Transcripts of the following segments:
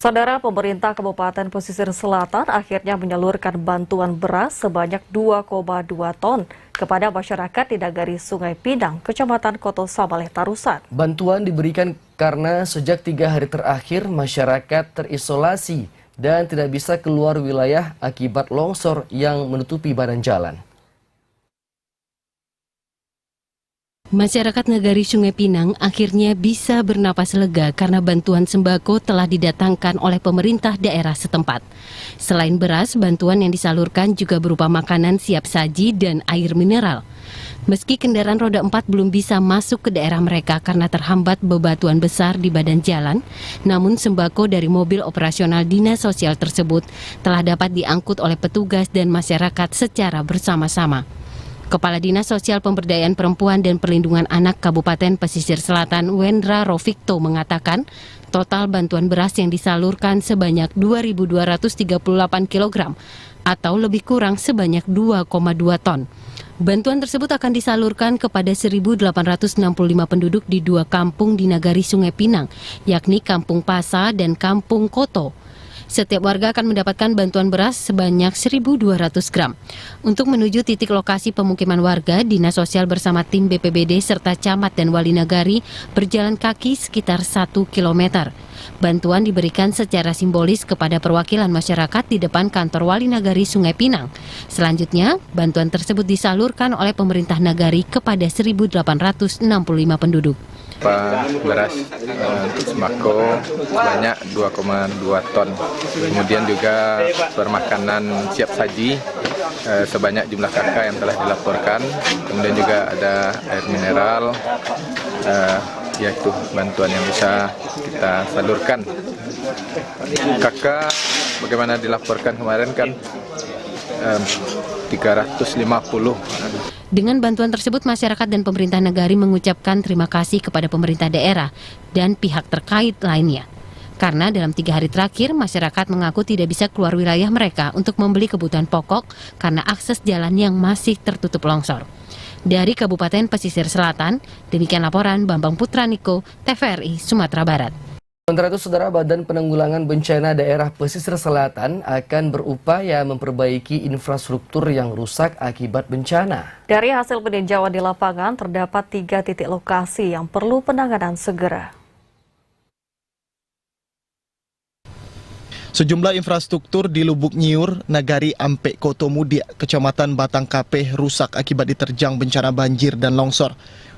Saudara, pemerintah Kabupaten Pesisir Selatan akhirnya menyalurkan bantuan beras sebanyak 2,2 ton kepada masyarakat di Nagari Sungai Pinang, Kecamatan Koto Sabaleh, Tarusan. Bantuan diberikan karena sejak 3 hari terakhir masyarakat terisolasi dan tidak bisa keluar wilayah akibat longsor yang menutupi badan jalan. Masyarakat Nagari Sungai Pinang akhirnya bisa bernapas lega karena bantuan sembako telah didatangkan oleh pemerintah daerah setempat. Selain beras, bantuan yang disalurkan juga berupa makanan siap saji dan air mineral. Meski kendaraan roda 4 belum bisa masuk ke daerah mereka karena terhambat bebatuan besar di badan jalan, namun sembako dari mobil operasional dinas sosial tersebut telah dapat diangkut oleh petugas dan masyarakat secara bersama-sama. Kepala Dinas Sosial Pemberdayaan Perempuan dan Perlindungan Anak Kabupaten Pesisir Selatan, Wendra Rofikto, mengatakan total bantuan beras yang disalurkan sebanyak 2.238 kg atau lebih kurang sebanyak 2,2 ton. Bantuan tersebut akan disalurkan kepada 1.865 penduduk di 2 kampung di Nagari Sungai Pinang, yakni Kampung Pasa dan Kampung Koto. Setiap warga akan mendapatkan bantuan beras sebanyak 1.200 gram. Untuk menuju titik lokasi pemukiman warga, Dinas Sosial bersama tim BPBD serta camat dan wali nagari berjalan kaki sekitar 1 km. Bantuan diberikan secara simbolis kepada perwakilan masyarakat di depan kantor wali nagari Sungai Pinang. Selanjutnya, bantuan tersebut disalurkan oleh pemerintah nagari kepada 1.865 penduduk. Beras untuk sembako sebanyak 2,2 ton. Kemudian juga permakanan siap saji sebanyak jumlah kakak yang telah dilaporkan. Kemudian juga ada air mineral, yaitu bantuan yang bisa kita salurkan. Kakak bagaimana dilaporkan kemarin kan 350. Dengan bantuan tersebut, masyarakat dan pemerintah nagari mengucapkan terima kasih kepada pemerintah daerah dan pihak terkait lainnya. Karena dalam 3 hari terakhir, masyarakat mengaku tidak bisa keluar wilayah mereka untuk membeli kebutuhan pokok karena akses jalan yang masih tertutup longsor. Dari Kabupaten Pesisir Selatan, demikian laporan Bambang Putraniko, TVRI, Sumatera Barat. Sementara itu, Saudara, Badan Penanggulangan Bencana Daerah Pesisir Selatan akan berupaya memperbaiki infrastruktur yang rusak akibat bencana. Dari hasil peninjauan di lapangan, terdapat 3 titik lokasi yang perlu penanganan segera. Sejumlah infrastruktur di Lubuk Nyiur, Nagari Ampe Koto Mudia, Kecamatan Batang Kapeh rusak akibat diterjang bencana banjir dan longsor.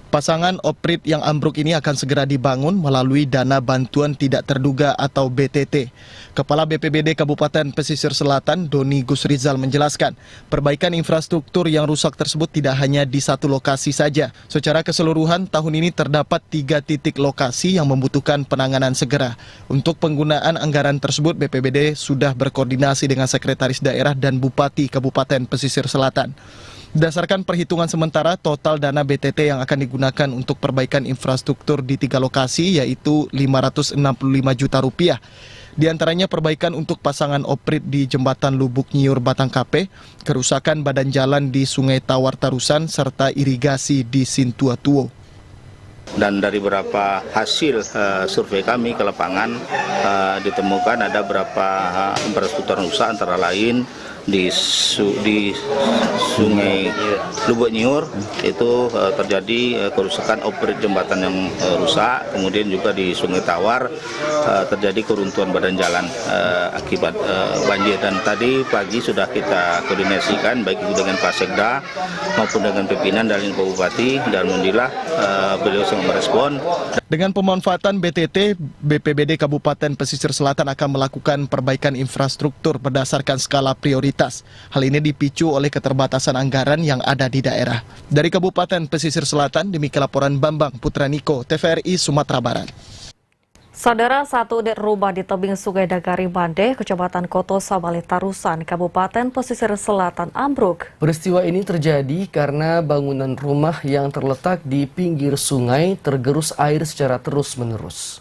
Pasangan oprit yang ambruk ini akan segera dibangun melalui dana bantuan tidak terduga atau BTT. Kepala BPBD Kabupaten Pesisir Selatan, Doni Gusrizal, menjelaskan, perbaikan infrastruktur yang rusak tersebut tidak hanya di satu lokasi saja. Secara keseluruhan, tahun ini terdapat 3 titik lokasi yang membutuhkan penanganan segera. Untuk penggunaan anggaran tersebut, BPBD sudah berkoordinasi dengan Sekretaris Daerah dan Bupati Kabupaten Pesisir Selatan. Berdasarkan perhitungan sementara, total dana BTT yang akan digunakan untuk perbaikan infrastruktur di 3 lokasi yaitu Rp565 juta. Di antaranya perbaikan untuk pasangan oprit di Jembatan Lubuk Nyiur Batang Kapeh, kerusakan badan jalan di Sungai Tawar Tarusan, serta irigasi di Sintuatuo. Dan dari beberapa hasil survei kami ke lapangan ditemukan ada beberapa infrastruktur rusak, antara lain di Sungai Lubuk Nyiur itu terjadi kerusakan oprit jembatan yang rusak, kemudian juga di Sungai Tawar terjadi keruntuhan badan jalan akibat banjir. Dan tadi pagi sudah kita koordinasikan baik itu dengan Pak Sekda maupun dengan pimpinan dan Pak Bupati, dan alhamdulillah beliau sangat merespon. Dengan pemanfaatan BTT, BPBD Kabupaten Pesisir Selatan akan melakukan perbaikan infrastruktur berdasarkan skala prioritas. Hal ini dipicu oleh keterbatasan anggaran yang ada di daerah. Dari Kabupaten Pesisir Selatan, demikian laporan Bambang Putraniko, TVRI, Sumatera Barat. Saudara, 1 unit rumah di tebing Sungai Nagari Mande, Kecamatan Koto Sabaleh, Tarusan, Kabupaten Pesisir Selatan ambruk. Peristiwa ini terjadi karena bangunan rumah yang terletak di pinggir sungai tergerus air secara terus-menerus.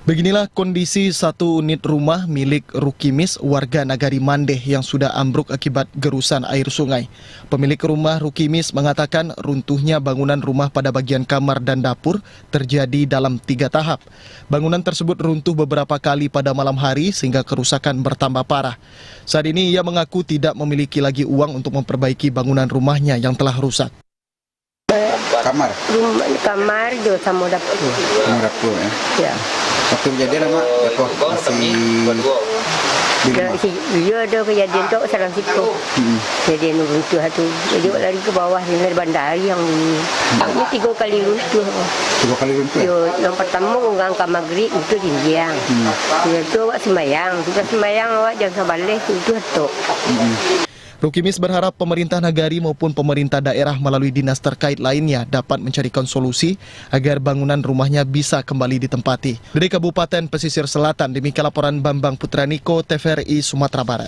Beginilah kondisi satu unit rumah milik Rukimis warga Nagari Mandeh yang sudah ambruk akibat gerusan air sungai. Pemilik rumah Rukimis mengatakan runtuhnya bangunan rumah pada bagian kamar dan dapur terjadi dalam 3 tahap. Bangunan tersebut runtuh beberapa kali pada malam hari sehingga kerusakan bertambah parah. Saat ini ia mengaku tidak memiliki lagi uang untuk memperbaiki bangunan rumahnya yang telah rusak. Kamar juga sama dapur. Sama dapur ya. Ya. Waktu kejadian mak masih Dia ada kejadian tu salam situ. Kejadian runtuh tu. Jadi lari ke bawah dengan bandari yang ini 3 kali runtuh. 3 kali runtuh. Yang pertama orang ke maghrib itu jinjiang. Dia tu awak sembayang. Kita sembayang awak jangan balik itu tu. Rukimis berharap pemerintah Nagari maupun pemerintah daerah melalui dinas terkait lainnya dapat mencarikan solusi agar bangunan rumahnya bisa kembali ditempati. Dari Kabupaten Pesisir Selatan, demikian laporan Bambang Putraniko, TVRI Sumatera Barat.